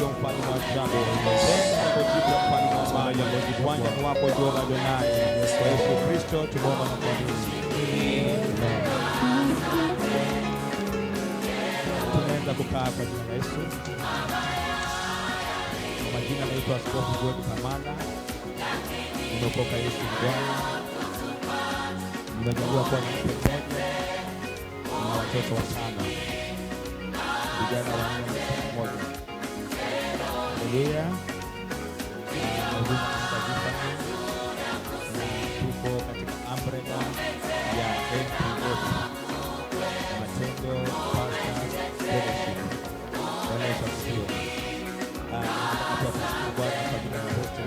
Mfalme wa ajabu, tena kujibu mfalme wa maajabu, Bwana wapo Jehova Adonai, Yesu Kristo tunaomba na kuamini. Tunaanza kukaa kwa jina la Yesu. Kwa majina naitwa Askofu Godi Kamala. Nimeokoka Yesu Bwana. Nimejaliwa kuwa na mke mmoja na watoto watano. Vijana wanne na mmoja. Haleluya. Tuko katika umbrella ya NPF, Matendo Pastors Fellowship. Bwana Yesu asifiwe. Bwana kwa jina la Yesu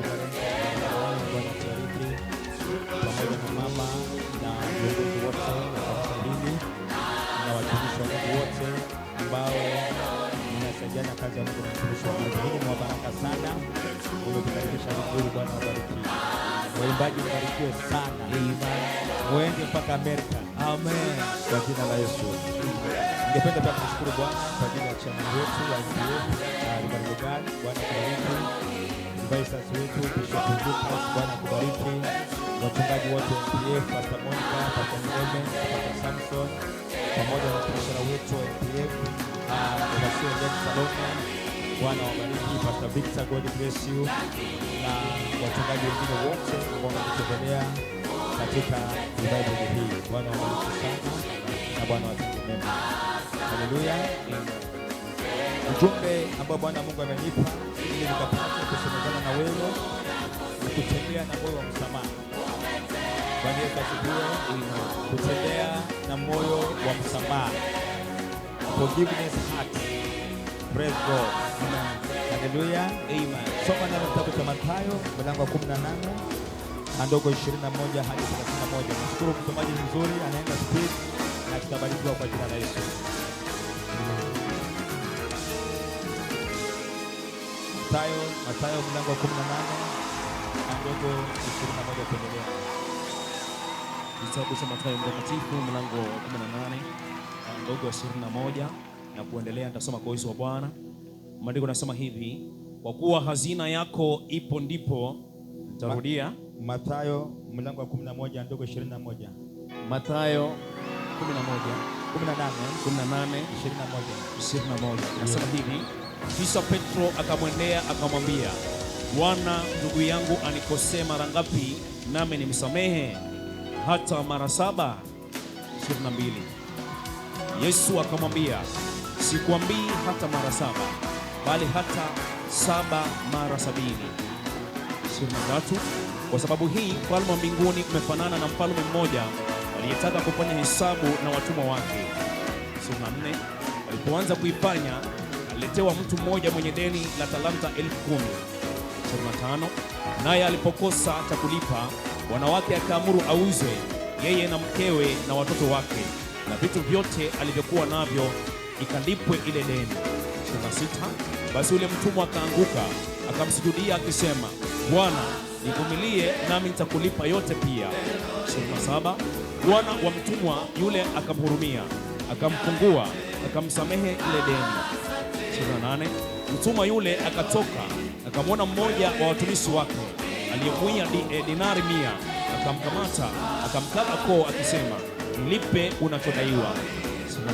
Bwana tubariki pamoja na mama na viongozi wote wa kanisa hili na watumishi wa Mungu wote ambao mnasaidiana kazi ya Mungu na mtumishi wa Mungu. Hili ni baraka sana. Nimekukaribisha vizuri. Bwana wabariki. Waimbaji mbarikiwe sana. Muende mpaka Amerika. Amen. Kwa jina la Yesu. Ningependa pia kumshukuru Bwana kwa ajili ya chama yetu ya IPF na Ribarigani. Bwana kubariki. Vice wetu Bishop Lucas, Bwana kubariki. Wachungaji wote wa IPF, Pastor Monica, Pastor Meme, Pastor Samson, pamoja na watumishi wetu wa IPF, Pastor Jen Salome, Bwana wabariki. Pastor Victor, God bless you, na wachungaji wengine wote ambao wanatutembelea katika ibada hii. Bwana wabariki sana na Bwana watende mema. Haleluya. Ujumbe ambao Bwana Mungu amenipa ili nikapate kusemezana na wewe ni kutembea na moyo wa msamaha. Bwana Yesu asifiwe. Kutembea na moyo wa msamaha. Forgiveness heart. Praise God. Amen. Haleluya. Amen. Soma na kitabu cha Mathayo mlango wa 18 na ndogo 21 hadi 31. Nashukuru msomaji mzuri anaenda speed na tutabarikiwa kwa jina la Yesu. Mathayo mlango wa 18 na ndogo 21 kuendelea. Kitabu cha Mathayo mtakatifu mlango wa 18 na ndogo 21 na kuendelea. Nitasoma kwa uwezo wa Bwana. Maandiko yanasema hivi: kwa kuwa hazina yako ipo ndipo. Nitarudia. Mathayo mlango wa 11 ndogo 21. Mathayo 18 21. Nasema hivi: kisha Petro akamwendea akamwambia, Bwana, ndugu yangu anikosea mara ngapi nami nimsamehe? Hata mara 7? 22. Yesu akamwambia, sikwambii hata mara 7, bali hata 7 mara 70. 23. Kwa sababu hii ufalme wa mbinguni umefanana na mfalme mmoja aliyetaka kufanya hesabu na watumwa wake. 24. Alipoanza kuifanya, aliletewa mtu mmoja mwenye deni la talanta 10,000. 25. Naye alipokosa cha kulipa, bwana wake akaamuru auzwe, yeye na mkewe na watoto wake na vitu vyote alivyokuwa navyo, ikalipwe ile deni. 26. Basi yule mtumwa akaanguka akamsujudia akisema, Bwana, nivumilie nami nitakulipa yote pia. 27. Bwana wa mtumwa yule akamhurumia, akamfungua, akamsamehe ile deni. 28. Mtumwa yule akatoka akamwona mmoja wa watumishi wake aliyemwia dinari 100, akamkamata akamkaba koo akisema, nilipe unachodaiwa.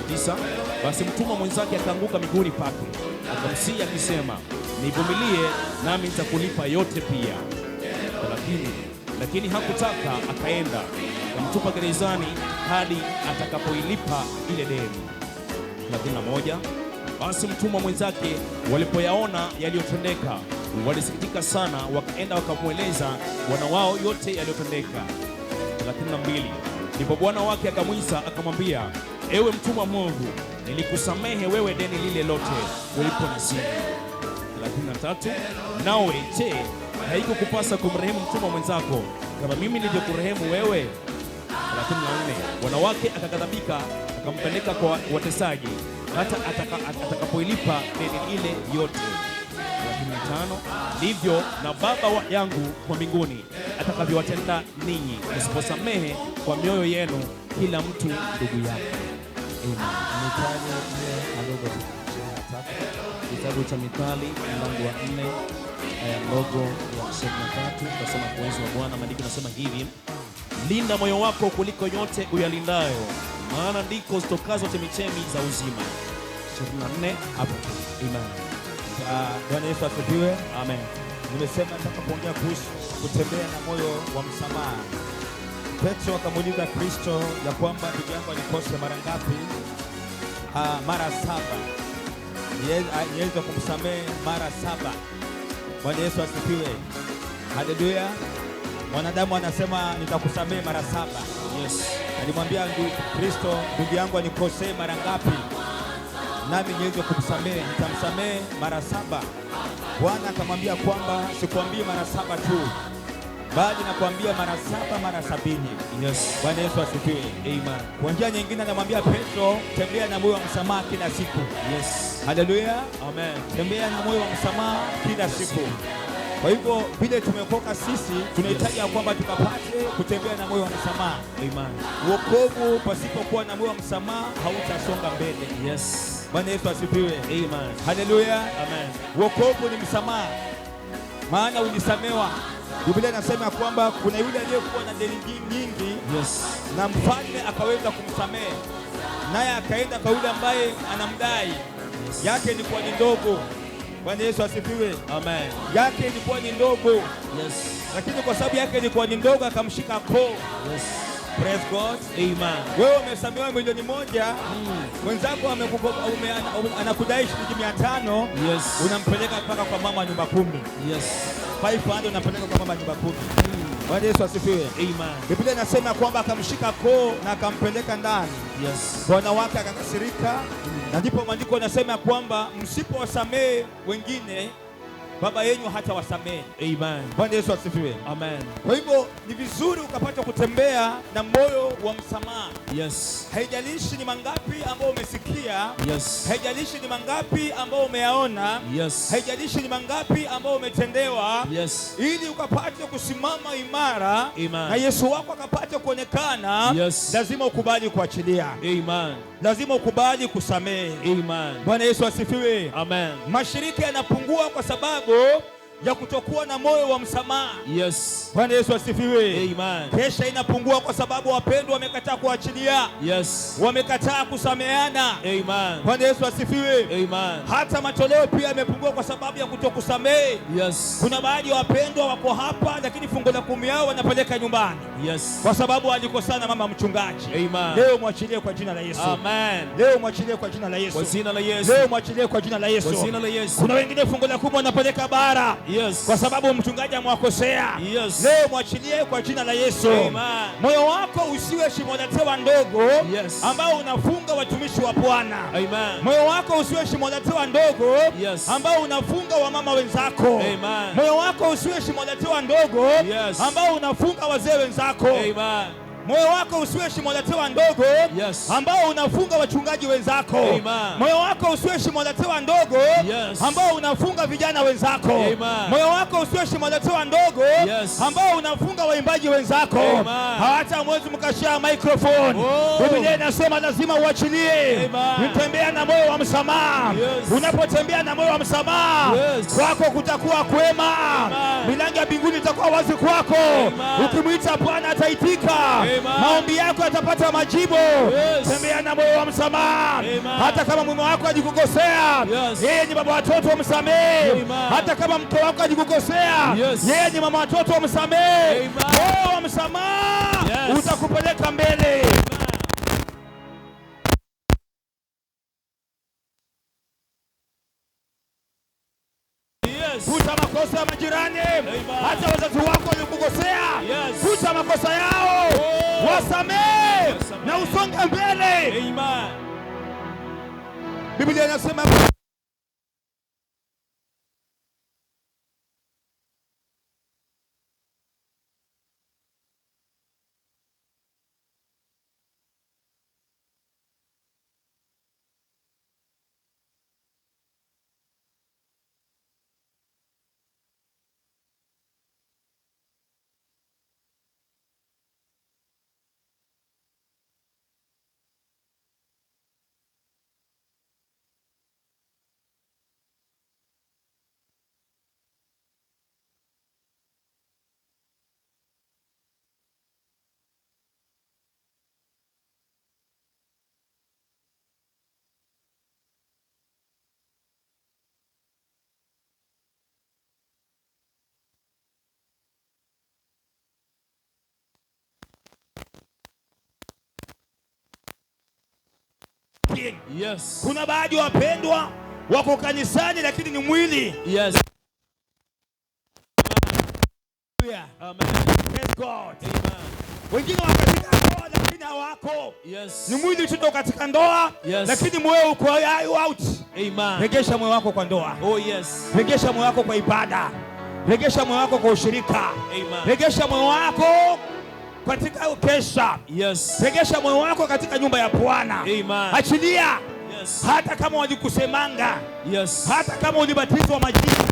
29. Basi mtumwa mwenzake akaanguka miguuni pake akamsihi akisema, nivumilie nami nitakulipa yote pia. 30. Lakini hakutaka, akaenda akamtupa gerezani hadi atakapoilipa ile deni. 31. Basi mtumwa mwenzake walipoyaona yaliyotendeka walisikitika sana, wakaenda wakamweleza bwana wao yote yaliyotendeka. 32. Ndipo bwana wake akamwita akamwambia, ewe mtumwa mwovu, nilikusamehe wewe deni lile lote uliponisihi. 33. Nawe je, haikukupasa kumrehemu mtumwa mwenzako kama mimi nilivyokurehemu wewe? 34. Bwana wake akaghadhabika akampeleka kwa watesaji hata atakapoilipa deni ile yote. 35. Ndivyo na Baba yangu kwa mbinguni atakavyowatenda ninyi msiposamehe kwa mioyo yenu kila mtu ndugu yake. Amen. Kitabu cha Mithali mlango wa 4 aya ndogo ya 23, tunasoma kwa uwezo wa Bwana. Maandiko yanasema hivi: linda moyo wako kuliko yote uyalindayo, maana ndiko zitokazo chemichemi za uzima. 24 hapo. Amen. Bwana Yesu asifiwe. Amen. Nimesema nataka kuongea kuhusu kutembea na moyo wa msamaha. Petro akamuuliza Kristo ya kwamba ndugu yangu alikosea mara ngapi? Mara 7. Niweze kumsamehe mara 7. Bwana Yesu asifiwe. Haleluya. Mwanadamu anasema nitakusamehe mara 7. Yes. Alimwambia Kristo, ndugu yangu anikosea mara ngapi? Nami niweze kumsamehe, nitamsamehe mara 7. Bwana akamwambia kwamba sikwambii mara 7 tu, bali nakwambia mara 7 mara 70. Yes. Bwana Yesu asifiwe. Amen. Kwa njia nyingine anamwambia Petro, tembea na moyo wa msamaha kila siku. Yes. Haleluya. Amen. Tembea na moyo wa msamaha kila siku. Kwa hivyo vile tumeokoka sisi tunahitaji ya kwamba tukapate kutembea na moyo wa msamaha. Amen. Wokovu pasipokuwa na moyo wa msamaha hautasonga mbele. Yes. Bwana Yesu asifiwe. Amen. Haleluya. Amen. Wokovu ni msamaha, maana ulisamewa. Biblia inasema kwamba kuna yule aliyekuwa na deni nyingi, Yes. na mfalme akaweza kumsamehe, naye akaenda kwa yule ambaye anamdai. Yes. Yake ilikuwa ni ndogo. Bwana Yesu asifiwe. Amen. Yake ilikuwa ni ndogo. Yes. Lakini kwa sababu yake ilikuwa ni ndogo akamshika koo. Yes. Praise God. Amen. Wewe umesamehewa milioni 1, mwenzako anakudai shilingi 500. Yes. Unampeleka mpaka kwa mama nyumba 10. Yes. 500 unampeleka kwa mama nyumba 10. Bwana Yesu asifiwe. Amen. Biblia inasema kwamba akamshika koo na akampeleka ndani. Yes. Bwana wake akakasirika, na ndipo maandiko yanasema kwamba msipowasamehe wengine, Baba yenu hata wasamehe. Amen. Bwana Yesu asifiwe. Amen. Kwa hivyo ni vizuri ukapata kutembea na moyo wa msamaha. Yes. Haijalishi ni mangapi ambao umesikia. Yes. Haijalishi ni mangapi ambao umeyaona. Yes. Haijalishi ni mangapi ambao umetendewa. Yes. Ili ukapate kusimama imara. Amen. Na Yesu wako akapate kuonekana. Yes. Lazima ukubali kuachilia. Amen. Lazima ukubali kusamehe. Amen. Bwana Yesu asifiwe. Amen. Mashirika yanapungua kwa sababu ya kutokuwa na moyo wa msamaha. Yes. Bwana Yesu asifiwe. Amen. Kesha inapungua kwa sababu wapendwa wamekataa kuachilia. Yes. Wamekataa kusameheana. Amen. Bwana Yesu asifiwe. Amen. Hata matoleo pia yamepungua kwa sababu ya kutokusamehe. Yes. Kuna baadhi ya wapendwa wako hapa lakini fungu la 10 yao wanapeleka nyumbani. Yes. Kwa sababu alikosana mama mchungaji. Amen. Leo mwachilie kwa jina la Yesu. Amen. Leo mwachilie kwa jina la Yesu. Kwa jina la Yesu. Leo mwachilie kwa jina la Yesu. Kwa jina la Yesu. Kuna wengine fungu la 10 wanapeleka bara. Yes. Kwa sababu mchungaji amewakosea. Yes. Leo mwachilie kwa jina la Yesu. Amen. Moyo wako usiwe shimo la tewa ndogo. Yes. Ambao unafunga watumishi wa Bwana. Amen. Moyo wako usiwe shimo la tewa ndogo. Yes. Ambao unafunga wamama wenzako. Amen. Moyo wako usiwe shimo la tewa ndogo. Yes. Ambao unafunga wazee wenzako. Amen. Moyo wako usiwe shimo la tewa ndogo. Yes. Ambao unafunga wachungaji wenzako. Amen. Moyo wako usiwe shimo la tewa ndogo. Yes. Ambao unafunga vijana wenzako. Amen. Moyo wako usiwe shimo la tewa ndogo. Yes. Ambao unafunga waimbaji wenzako. Amen. Hata mwezi mkashia microphone. Oh. Biblia inasema lazima uachilie. Amen. Utembea na moyo wa msamaha. Yes. Unapotembea na moyo wa msamaha, Yes. kwako kutakuwa kwema. Amen. Milango ya mbinguni itakuwa wazi kwako. Amen. Ukimwita Bwana ataitika. Amen. Maombi yako yatapata majibu. Yes. Tembea na moyo wa msamaha. Amen. Hata kama mume wako ajikukosea, Yes. yeye ni baba watoto, msamehe. Amen. Hata kama mke wako ajikukosea, Yes. yeye ni mama watoto, msamehe. Amen. Moyo wa msamaha Yes. utakupeleka mbele. Yes. Futa makosa ya majirani. Amen. Hata wazazi wako walikukosea. Yes. Futa makosa yao. Oh. Wasamehe Wasamehe. na usonge mbele. Amen. Biblia inasema hawashiriki. Yes. Kuna baadhi wapendwa wako kanisani lakini ni mwili. Yes. Amen. Praise God. Amen. Wengine wako katika ndoa lakini hawako. Yes. Ni mwili tu katika ndoa. Yes. Lakini moyo uko out. Amen. Regesha moyo wako kwa ndoa. Oh yes. Regesha moyo wako kwa ibada. Regesha moyo wako kwa ushirika. Amen. Regesha moyo wako katika ukesha. Yes. Regesha moyo wako katika nyumba ya Bwana. Amen. Achilia. Yes. Hata kama walikusemanga. Yes. Hata kama ulibatizwa majina.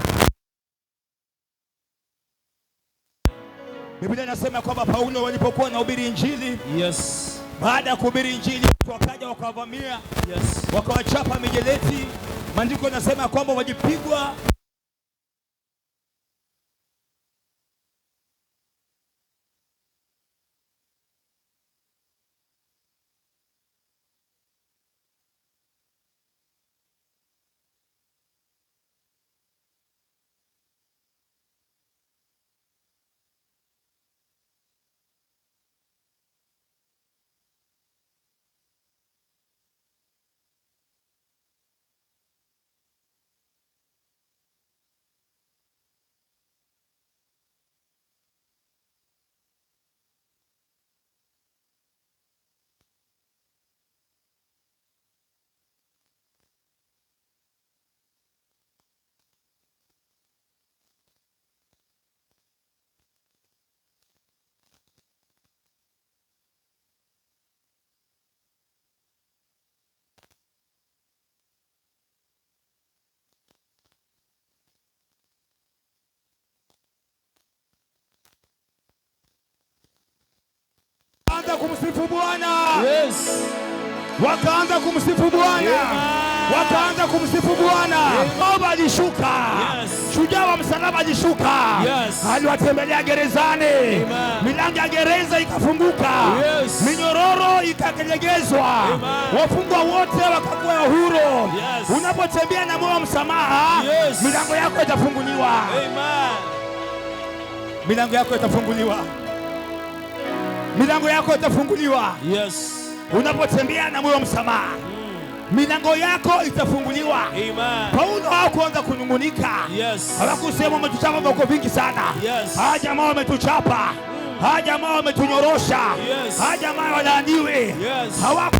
Biblia inasema kwamba Paulo walipokuwa wanahubiri Injili. Yes. Baada ya kuhubiri Injili wakaja wakavamia. Yes. Wakawachapa mijeledi. Maandiko yanasema kwamba walipigwa. Wakaanza kumsifu Bwana. Yes. Wakaanza kumsifu Bwana. Wakaanza kumsifu Bwana. Baba alishuka. Yes. Shujaa wa msalaba alishuka. Yes. Aliwatembelea gerezani. Amen. Milango ya gereza ikafunguka. Yes. Minyororo ikalegezwa. Wafungwa wote wakakuwa huru. Yes. Unapotembea na moyo wa msamaha, yes, milango yako itafunguliwa. Amen. Milango yako itafunguliwa. Milango yako itafunguliwa. Yes. Unapotembea na moyo wa msamaha, milango yako itafunguliwa. Amen. Paulo hakuanza kunungunika. Yes. Hawakusema umetuchapa vako vingi sana. Yes. Hawa jamaa wametuchapa. Hawa jamaa wametunyorosha. Yes. Hawa jamaa walaaniwe. Yes. Hawaku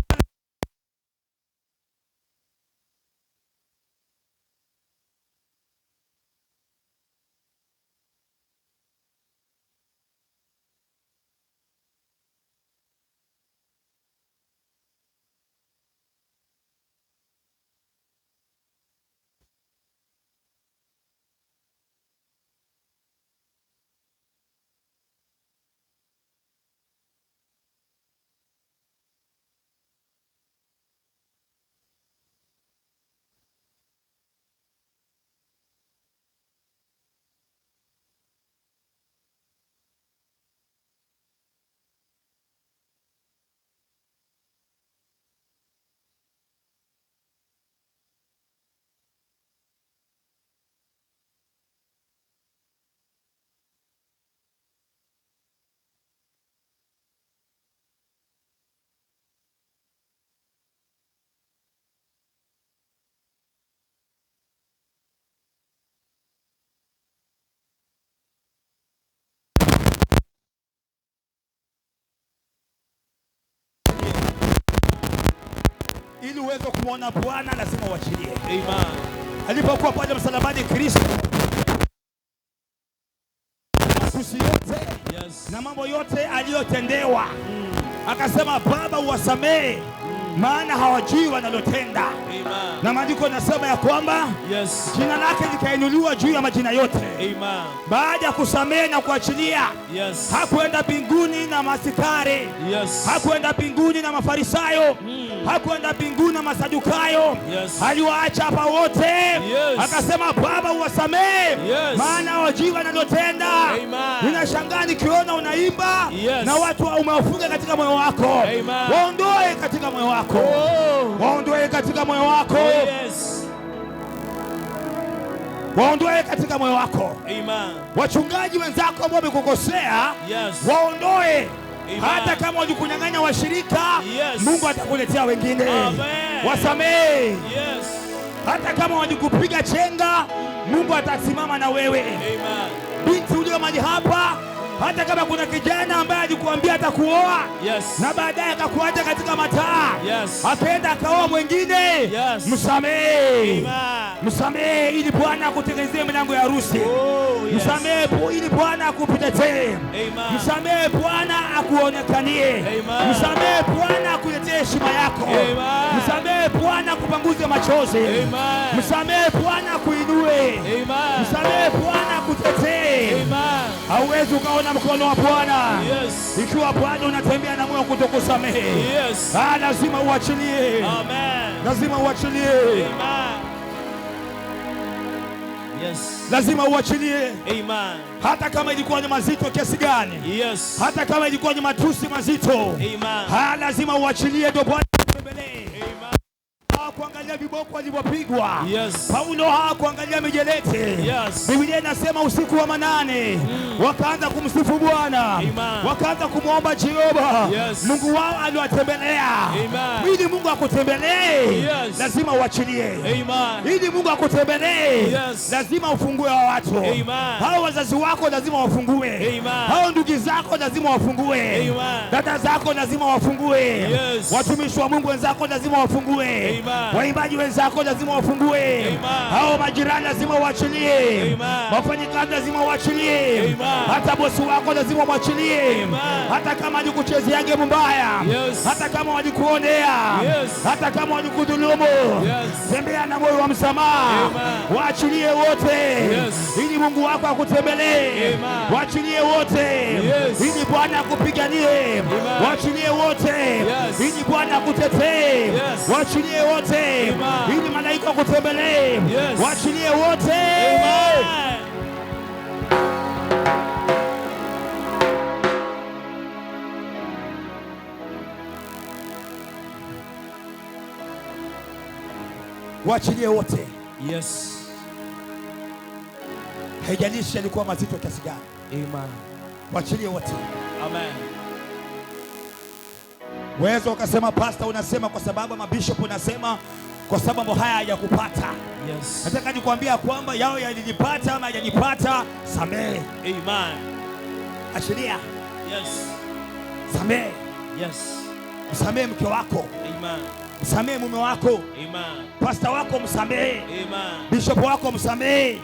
ili uweze kumwona Bwana lazima uachilie. Amen. Alipokuwa pale msalabani Kristo, matusi yote, yes, na mambo yote aliyotendewa, akasema Baba uwasamehe, maana hawajui wanalotenda. Amen. Na maandiko yanasema ya kwamba yes, jina lake likainuliwa juu ya majina yote. Amen. Baada ya kusamehe na kuachilia, yes, hakuenda mbinguni na masikari, yes, hakuenda mbinguni na mafarisayo, hakuenda mbinguni na masadukayo, yes, aliwaacha hapa wote. Yes. Akasema Baba uwasamehe, yes, maana hawajui wanalotenda. Ninashangaa nikiona unaimba, yes, na watu umewafunga katika moyo wako. Amen. Waondoe katika moyo wako. Oh. Waondoe katika moyo wako. Oh, yes. Waondoe katika moyo wako. Amen. Wachungaji wenzako ambao wamekukosea, yes, waondoe Hata kama walikunyang'anya washirika, Yes. Mungu atakuletea wengine. Amen. Wasamehe. Yes. Hata kama walikupiga chenga, Mungu atasimama na wewe. Amen. Binti ulio mahali hapa, hata kama kuna kijana ambaye alikuambia atakuoa, Yes. na baadaye akakuacha katika mataa, Yes. akaenda akaoa mwingine, Yes. msamehe. Amen. Msamehe ili Bwana akutengenezee milango ya harusi. Oh, yes. Msamehe ili Bwana akutetee. Amen. Msamehe Bwana akuonekanie. Amen. Msamehe Bwana akuletee heshima yako. Amen. Msamehe Bwana akupanguze machozi. Amen. Msamehe Bwana akuinue. Amen. Msamehe Bwana akutetee. Amen. Hauwezi ukaona mkono wa Bwana Yes. ikiwa bado unatembea na moyo wa kutokusamehe. Yes. Lazima uachilie. Amen. Lazima uachilie. Amen. Yes. Lazima uachilie. Amen. Hata kama ilikuwa ni mazito kiasi gani. Yes. Hata kama ilikuwa ni matusi mazito. Amen. Lazima uachilie ndio Bwana atembelee. Amen. Hakuangalia viboko walivyopigwa. Yes. Paulo hakuangalia mijeleti. Yes. Biblia inasema usiku wa manane wakaanza kumsifu Bwana. Amen. Wakaanza kumwomba Jehova. Yes. Mungu wao aliwatembelea. Amen. Ili Mungu akutembelee, Yes. lazima uachilie. Amen. Ili Mungu akutembelee, Yes. lazima ufungue wa watu. Amen. Hao wazazi wako lazima wafungue. Amen. Hao ndugu zako lazima wafungue. Amen. Dada zako lazima wafungue. Yes. Watumishi wa Mungu wenzako lazima wafungue. Amen. Waimbaji wenzako lazima wafungue. Amen. Hao majirani lazima uachilie. Amen. Wafanyikazi lazima uachilie. Amen. Hata bosi wako lazima uachilie. Amen. Hata kama alikuchezeage mbaya. Yes. Hata kama walikuonea. Yes. Hata kama walikudhulumu. Yes. Tembea na moyo wa msamaha. Amen. Waachilie wote. Yes. Ili Mungu wako akutembelee. Amen. Waachilie wote. Yes. Ili Bwana akupiganie. Amen. Waachilie wote. Yes. Ili Bwana akutetee. Yes. Waachilie wote. Amen. Ili malaika akutembelee. Yes. Waachilie wote. Amen. Waachilie wote. Yes. Haijalishi alikuwa mazito kiasi gani. Amen. Waachilie wote. Amen. Wewe ukasema pastor, unasema kwa sababu mabishop, unasema kwa sababu haya hajakupata. Yes. Nataka nikwambia kwamba yao yalinipata ama hajanipata, samehe. Amen. Achilia. Yes. Samehe. Yes. Msamehe mke wako. Amen. Msamehe mume wako. Amen. Pastor wako msamehe. Amen. Bishop wako msamehe. Amen.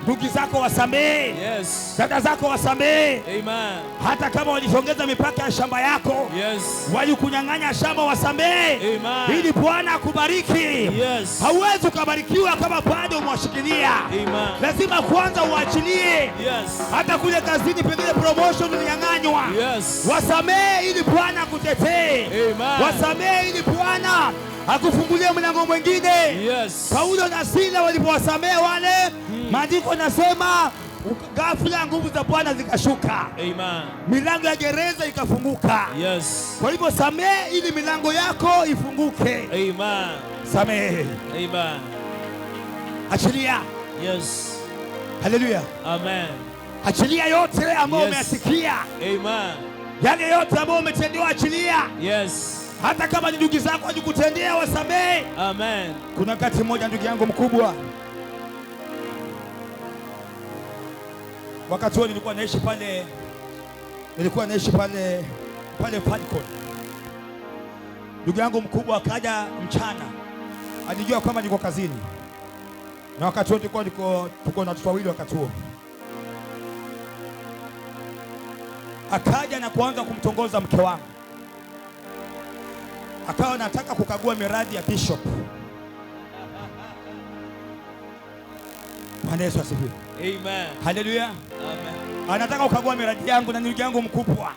Ndugu zako wasamehe. Yes. Dada zako wasamehe. Amen. Hata kama walisongeza mipaka ya shamba yako. Yes. Walikunyang'anya shamba, wasamehe. Amen. Ili Bwana akubariki. Yes. Hauwezi ukabarikiwa kama bado umewashikilia. Amen. Lazima kwanza uachilie. Yes. Hata kule kazini pengine promotion ulinyang'anywa. Yes. Wasamehe ili Bwana akutetee. Amen. Wasamehe ili Bwana akufungulie mlango mwingine. Yes. Paulo na Sila walipowasamehe wale, maandiko nasema ghafla nguvu za Bwana zikashuka. Amen. Milango ya gereza ikafunguka. Yes. Kwa hivyo samehe ili milango yako ifunguke. Amen. Samehe. Amen. Achilia. Yes. Haleluya. Amen. Achilia yote ambayo Yes. umeyasikia. Amen. Yale yote ambayo umetendewa, achilia. Yes. Hata kama ni ndugu zako walikutendea, wasamehe. Amen. Kuna wakati mmoja ndugu yangu mkubwa, wakati huo nilikuwa naishi pale Falcon. Ndugu yangu mkubwa akaja mchana, alijua kwamba niko kazini, na wakati huo tuko na watoto wawili. Wakati huo akaja na kuanza kumtongoza mke wangu, akawa nataka kukagua miradi ya bishop. Bwana Yesu asifiwe. Amen. Haleluya. Amen. Anataka kukagua miradi yangu na ndugu yangu mkubwa.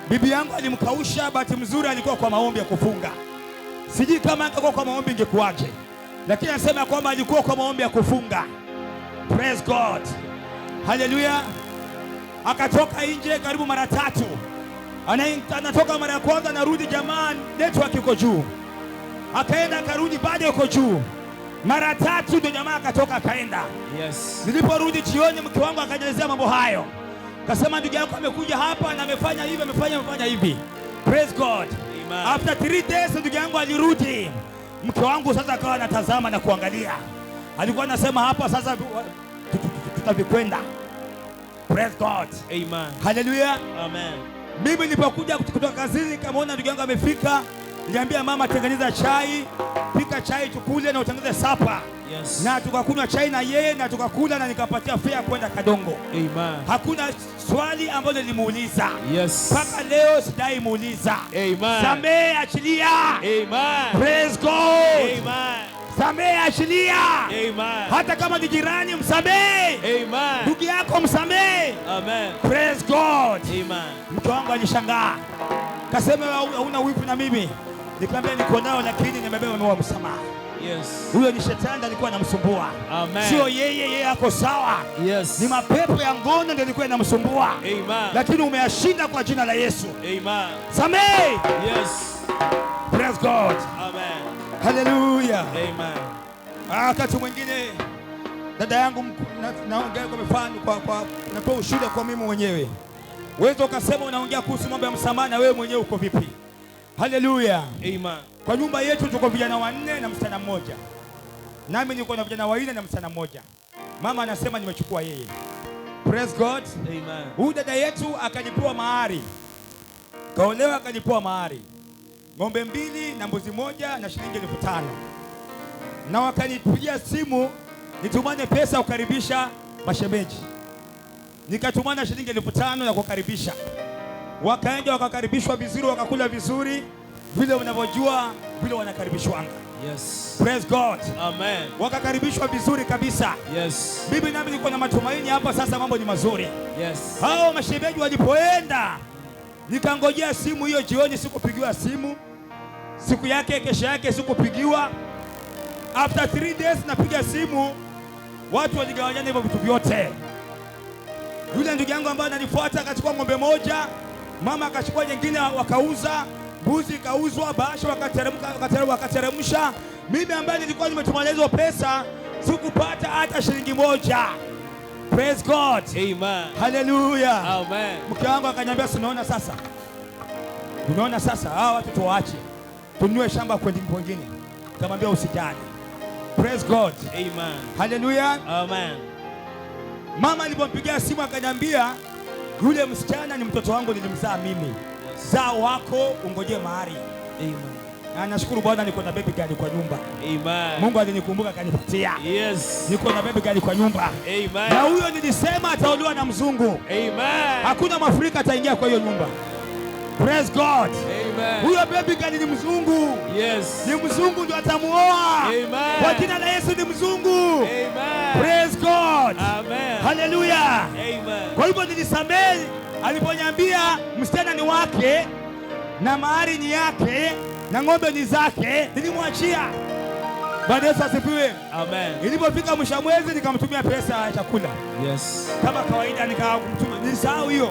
Bibi yangu alimkausha, bahati mzuri alikuwa kwa maombi ya kufunga. Sijui kama angekuwa kwa maombi ingekuwaje, lakini anasema kwamba alikuwa kwa maombi ya kufunga. Praise God. Haleluya. Akatoka nje karibu mara 3. Anatoka mara ya kwanza, anarudi, jamaa network iko juu. Akaenda akarudi, bado yuko juu. Mara 3 ndio jamaa akatoka akaenda. Yes. Niliporudi jioni, mke wangu akanielezea mambo hayo. Kasema ndugu yako amekuja hapa na amefanya hivi, amefanya hivi. Praise God. Amen. After 3 days ndugu yangu alirudi. Mke wangu sasa akawa anatazama na kuangalia. Alikuwa anasema hapa sasa tutavikwenda. Praise God. Amen. Hallelujah. Amen. Mimi nilipokuja kutoka kazini kamaona ndugu yangu amefika, niliambia mama tengeneza chai, pika chai tukule na utengeneze sapa. Yes. Na tukakunywa chai na yeye na tukakula na nikapatia fare kwenda Kadongo. Amen. Hakuna swali ambalo nilimuuliza. Yes. Mpaka leo sidai muuliza. Amen. Samehe, achilia. Amen. Praise God. Amen. Samehe, achilia. Amen. Hata kama ni jirani msamehe. Amen. Ndugu yako msamehe. Amen. Praise God. Amen. Mke wangu alishangaa. Kasema hauna wivu na mimi. Nikamwambia niko nao lakini nimebeba msamaha. Yes. Huyo ni shetani alikuwa anamsumbua. Amen. Sio yeye ako sawa. Yes. Ni mapepo ya ngono ndio ilikuwa inamsumbua. Amen. Lakini umeyashinda kwa jina la Yesu. Amen. Samehe. Yes. Praise God. Amen. Hallelujah. Amen. Wakati mwingine dada yangu naongea kwa mfano kwa natoa ushuhuda kwa mimi mwenyewe. Wewe ukasema unaongea kuhusu mambo ya msamaha na wewe mwenyewe uko vipi? Hallelujah. Amen. Kwa nyumba yetu tuko vijana 4 na msichana mmoja. Nami niko na vijana 4 na msichana mmoja. Mama anasema nimechukua yeye. Praise God. Amen. Huyu dada yetu akalipewa mahari. Kaolewa akalipewa mahari. Ng'ombe 2 na mbuzi 1 na shilingi 5,000. Na wakanipigia simu nitumane pesa kukaribisha mashemeji. Nikatumana shilingi 5,000 na kukaribisha. Wakaenda wakakaribishwa vizuri, wakakula vizuri vile unavyojua vile wanakaribishwanga. Yes. Praise God. Amen. Wakakaribishwa vizuri kabisa. Yes. Bibi nami niko na matumaini hapa sasa mambo ni mazuri. Yes. Hao mashemeji walipoenda nikangojea simu hiyo jioni, sikupigiwa simu. Siku yake kesho yake sikupigiwa. After 3 days napiga simu, watu waligawanyana hivyo vitu vyote. Yule ndugu yangu ambaye ananifuata akachukua ng'ombe 1, mama akachukua nyingine wakauza, mbuzi kauzwa, bahasha wakateremsha. Mimi ambaye nilikuwa nimetumania hizo pesa sikupata hata shilingi 1. Praise God. Amen. Hallelujah. Amen. Mke wangu akaniambia unaona sasa hawa watu tuwaache tununue shamba kwingine. Nikamwambia usijali. Praise God. Amen. Hallelujah. Amen. Mama alipompigia simu akaniambia yule msichana ni mtoto wangu nilimzaa mimi. Yes. Zaa wako ungoje mahari. Amen. Na nashukuru Bwana niko na baby girl kwa nyumba. Amen. Mungu alinikumbuka akanipatia. Yes. Niko na baby girl kwa nyumba. Amen. Na huyo nilisema ataolewa na mzungu. Amen. Hakuna Mwafrika ataingia kwa hiyo nyumba. Praise God. Amen. Huyo baby girl ni mzungu. Yes. Ni mzungu ndio atamuoa. Amen. Kwa jina la Yesu ni mzungu. Amen. Praise God. Amen. Hallelujah. Amen. Kwa hivyo nilisamehe aliponiambia msichana ni wake na mahari ni yake na ng'ombe ni zake, nilimwachia. Bwana Yesu asifiwe. Amen. Ilipofika mwisho wa mwezi nikamtumia pesa ya chakula. Yes. Kama kawaida nikamtumia, nilisahau hiyo.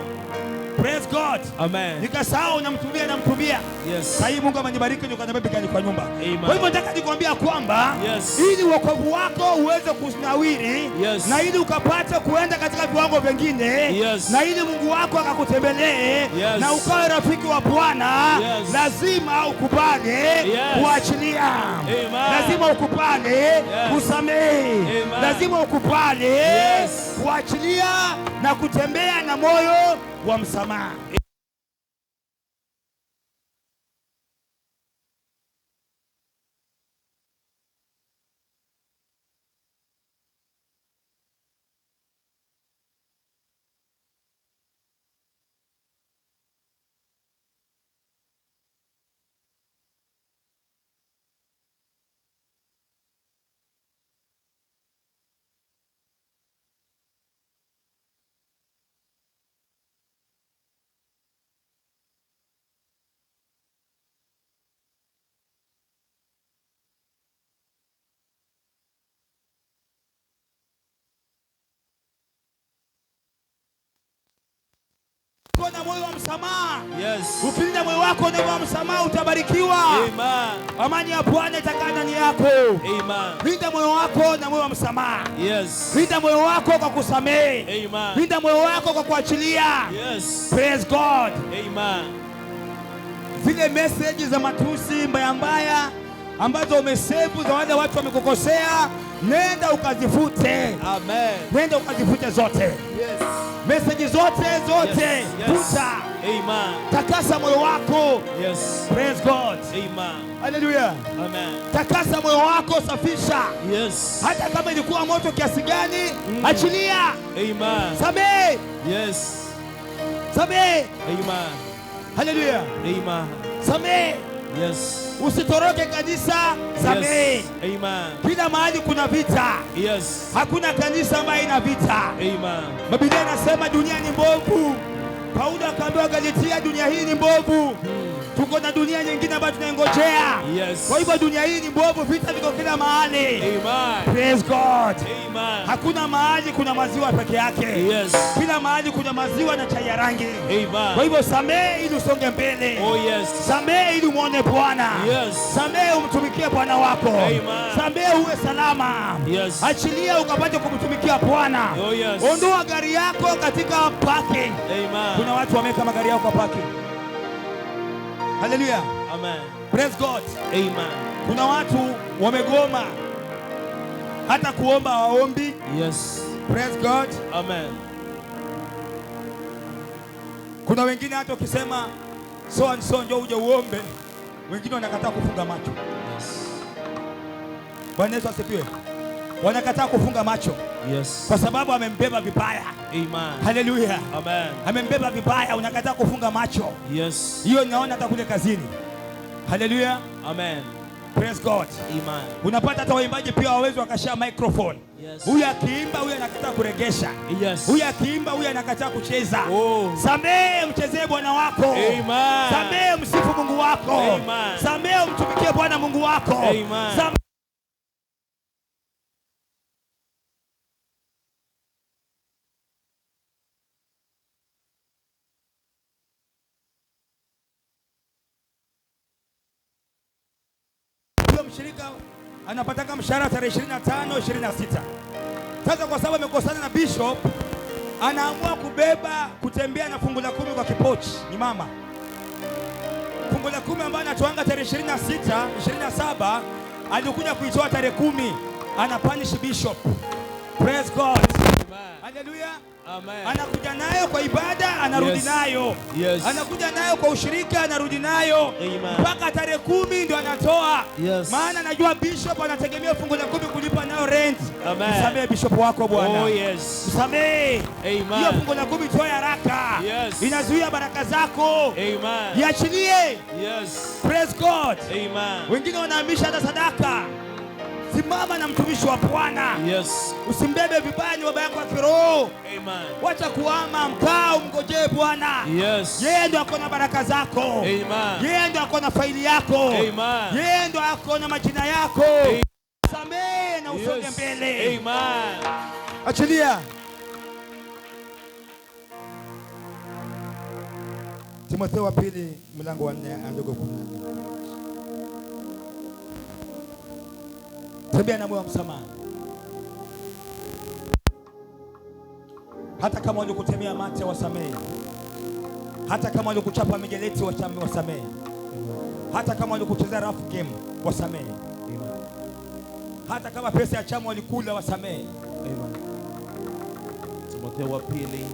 Praise God. Amen. Nikasahau namtumia. Yes. Sasa hii Mungu amenibariki niko na baby girl kwa nyumba. Amen. Kwa hivyo nataka nikwambia kwamba Yes. ili wokovu wako uweze kunawiri, Yes. na ili ukapate kuenda katika viwango vingine, Yes. na ili Mungu wako akakutembelee, Yes. na ukawe rafiki wa Bwana, Yes. lazima ukubali kuachilia. Amen. Lazima ukubali kusamehe. Amen. Lazima ukubali kuachilia na kutembea na moyo wa msamaha. msamaha. Yes. Ukilinda moyo wako na moyo wa msamaha utabarikiwa. Amen. Amani ya Bwana itakaa ndani yako. Amen. Linda moyo wako na moyo wa msamaha. Yes. Linda moyo wako kwa kusamehe. Amen. Linda moyo wako kwa kuachilia. Yes. Praise God. Amen. Zile message za matusi mbaya mbaya ambazo umesevu za wale watu wamekukosea, nenda ukazifute. Amen. Nenda ukazifute zote. Yes. Message zote. Yes. Futa. Amen. Takasa moyo wako. Yes. Praise God. Amen. Hallelujah. Amen. Takasa moyo wako, safisha. Yes. Hata kama ilikuwa moto kiasi gani, achilia. Amen. Samehe. Yes. Samehe. Amen. Hallelujah. Amen. Samehe. Yes. Usitoroke kanisa, samehe. Yes. Amen. Kila mahali kuna vita. Yes. Hakuna kanisa ambayo ina vita. Amen. Biblia inasema dunia ni mbovu. Paulo akaambiwa Galatia, dunia hii ni mbovu. Tuko na dunia nyingine ambayo tunaingojea. Yes. Kwa hivyo dunia hii ni mbovu, vita viko kila mahali. Amen. Praise God. Amen. Hakuna mahali kuna maziwa peke yake. Yes. Kila mahali kuna maziwa na chai ya rangi. Kwa Amen. hivyo samehe ili usonge mbele. Oh yes. Samehe ili muone Bwana. Yes. Samehe umtumikie Bwana wako. Amen. Samehe uwe salama. Yes. Achilia ukapate kumtumikia Bwana. Oh yes. Ondoa gari yako katika parking. Amen. Kuna watu wameweka magari yao kwa parking. Hallelujah. Amen. Praise God. Amen. Kuna watu wamegoma hata kuomba waombi. Yes. Praise God. Amen. Kuna wengine hata ukisema so and so ndio uje uombe, wengine wanakataa kufunga macho. Yes. Bwana Yesu asifiwe. Wanakataa kufunga macho. Yes. Kwa sababu amembeba vibaya. Amen. Hallelujah. Amen. Amembeba vibaya, unakataa kufunga macho. Yes. Hiyo naona hata kule kazini. Hallelujah. Amen. Praise God. Amen. Unapata hata waimbaji pia wawezi wakashia microphone. Yes. Huyu akiimba, huyu anakataa kuregesha. Yes. Huyu akiimba, huyu anakataa kucheza. Oh. Samehe, mchezee Bwana wako. Amen. Samehe, msifu Mungu wako. Amen. Samehe, umtumikie Bwana Mungu wako. Amen. Mshirika anapataka mshahara tarehe 25, 26. Sasa kwa sababu amekosana na bishop, anaamua kutembea na fungu la 10 kwa kipochi. Ni mama. Fungu la 10 ambayo anatoanga tarehe 26, 27, alikuja kuitoa tarehe 10. Ana punish bishop. Praise God. Amen. Hallelujah. Amen. Anakuja nayo kwa ibada, anarudi Yes. nayo. Yes. Anakuja nayo kwa ushirika, anarudi nayo. Amen. Mpaka tarehe 10 ndio anatoa. Yes. Maana najua bishop anategemea fungu la 10 kulipa nayo rent. Amen. Msamehe bishop wako Bwana. Oh yes. Msamehe. Amen. Hiyo fungu la 10 toa haraka. Yes. Inazuia baraka zako. Amen. Iachilie. Yes. Praise God. Amen. Wengine wanahamisha hata sadaka. Simama na mtumishi wa Bwana. Yes. Usimbebe vibaya ni baba yako wa kiroho. Amen. Wacha kuama, mkaa umngojee Bwana. Yes. Yeye ndo ako na baraka zako. Amen. Yeye ndo ako na faili yako. Amen. Yeye ndo ako na majina yako. Amen. Samehe na usonge Yes. mbele. Amen. Achilia. Timotheo wa pili mlango wa 4 andiko 14. Tembea na moyo wa msamaha. Hata kama walikutemea mate wasamehe. Hata kama walikuchapa mijeleti wasamehe. Hata kama walikuchezea rough game wasamehe. Hata kama pesa ya chama walikula wasamehe. Amen. Timotheo wa pili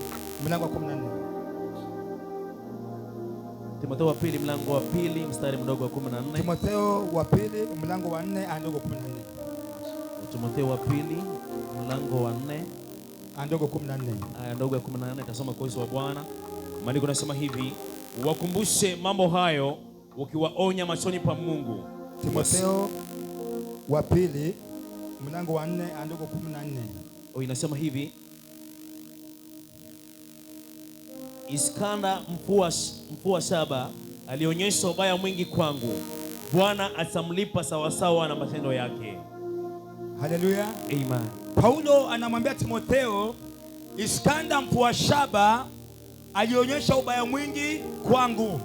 Mlango wa 14. Timotheo wa pili mlango wa pili mstari mdogo wa 14. Timotheo wa pili mlango wa 4 andiko 14. Timotheo wa pili mlango wa 4 andiko 14. aya ndogo ya 14. Tasoma kwa uwezo wa Bwana. Maandiko nasema hivi, wakumbushe mambo hayo ukiwaonya machoni pa Mungu. Timotheo wa pili mlango wa 4 andiko 14. Inasema hivi, Iskanda mfua shaba alionyesha ubaya mwingi kwangu, Bwana atamlipa sawasawa na matendo yake. Haleluya. Amen. Paulo anamwambia Timotheo, Iskanda mfua shaba alionyesha ubaya mwingi kwangu.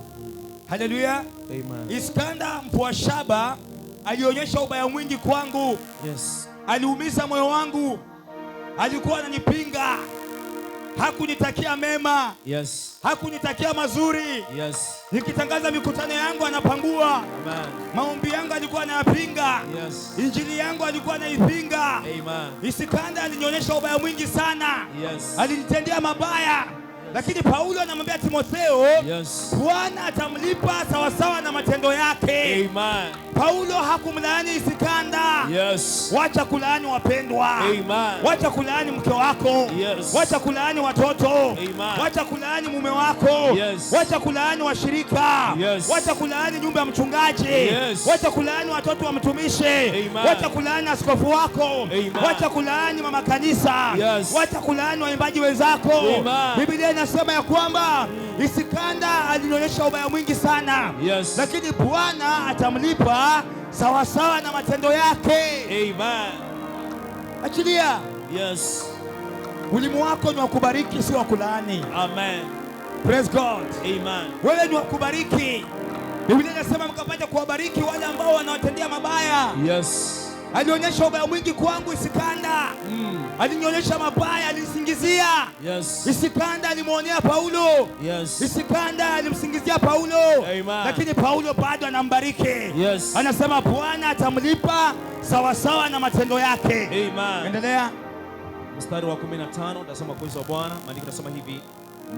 Haleluya. Amen. Iskanda mfua shaba alionyesha ubaya mwingi kwangu. Yes. Aliumiza moyo wangu. Alikuwa ananipinga. Hakunitakia mema. Yes. Hakunitakia mazuri. Yes. Nikitangaza mikutano yangu anapangua. Amen. Maombi yangu alikuwa anayapinga. Yes. Injili yangu alikuwa anaipinga. Amen. Iskanda alinionyesha ubaya mwingi sana. Yes. Alinitendea mabaya. Lakini Paulo anamwambia Timotheo, Yes. Bwana atamlipa sawasawa na matendo yake. Amen. Paulo hakumlaani Iskanda. Yes. Wacha kulaani wapendwa. Amen. Wacha kulaani mke wako. Yes. Wacha kulaani watoto. Amen. Wacha kulaani mume wako. Yes. Wacha kulaani washirika. Yes. Wacha kulaani nyumba ya mchungaji. Yes. Wacha kulaani watoto wa mtumishi. Amen. Wacha kulaani askofu wako. Amen. Wacha kulaani mama kanisa. Yes. Wacha kulaani waimbaji wenzako. Amen. Biblia inasema ya kwamba Iskanda alionyesha ubaya mwingi sana. Yes. Lakini Bwana atamlipa sawasawa na matendo yake. Amen. Achilia. Yes. Ulimi wako ni wa kubariki, si wa kulaani. Amen. Praise God. Amen. Wewe ni wa kubariki. Biblia inasema mkapata kuwabariki wale ambao wanawatendea mabaya. Yes. Alionyesha ubaya mwingi kwangu Iskanda. Alinionyesha mabaya, alinisingizia. Yes. Iskanda alimwonea Paulo. Yes. Iskanda alimsingizia Paulo. Amen. Lakini Paulo bado anambariki. Yes. Anasema Bwana atamlipa sawasawa na matendo yake. Amen. Endelea. Mstari wa 15 tasema kwa wa Bwana, maandiko nasema hivi,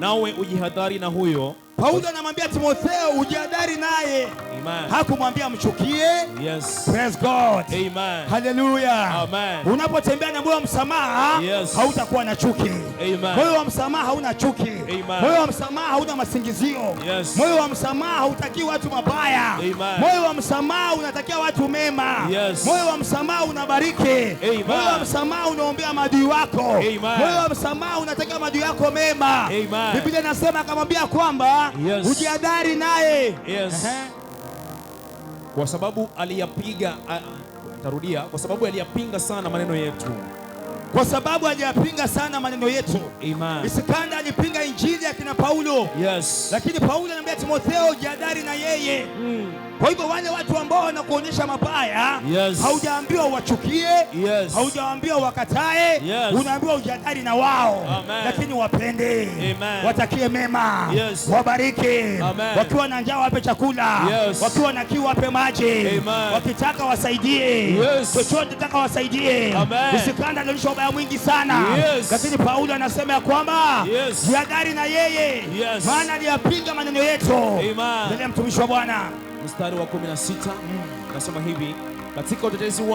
nawe ujihadhari na huyo. Paulo anamwambia Timotheo ujihadhari naye. Amen. Hakumwambia mchukie. Yes. Praise God. Amen. Hallelujah. Amen. Unapotembea na moyo wa msamaha, Yes. hautakuwa na chuki. Amen. Moyo wa msamaha hauna chuki. Amen. Moyo wa msamaha hauna masingizio. Yes. Moyo wa msamaha hautakii watu mabaya. Amen. Moyo wa msamaha unatakia watu mema. Yes. Moyo wa msamaha unabariki. Amen. Moyo wa msamaha unaombea maadui wako. Amen. Moyo wa msamaha unatakia maadui yako mema. Amen. Biblia inasema akamwambia kwamba Yes. ujihadhari naye. Yes. Kwa sababu aliyapiga, tarudia, kwa sababu aliyapinga sana maneno yetu. Kwa sababu aliyapinga sana maneno yetu. Amen. Iskanda alipinga injili ya kina Paulo. Yes. Lakini Paulo anamwambia Timotheo jihadhari na yeye. Kwa hivyo wale watu ambao wanakuonyesha mabaya, Yes. haujaambiwa wachukie, Yes. haujaambiwa wakatae, Yes. unaambiwa ujihadhari na wao. Amen. Lakini wapende. Amen. Watakie mema. Yes. Wabariki. Amen. Wakiwa na njaa wape chakula. Yes. Wakiwa na kiu wape maji. Amen. Wakitaka wasaidie. Yes. Chochote taka wasaidie. Amen. Iskanda alionyesha ubaya mwingi sana. Yes. Lakini Paulo anasema ya kwamba Yes. jihadhari na yeye. Yes. Maana aliyapinga maneno yetu. Amen. Ndiye mtumishi wa Bwana. Mstari wa 16 nasema hivi, katika utetezi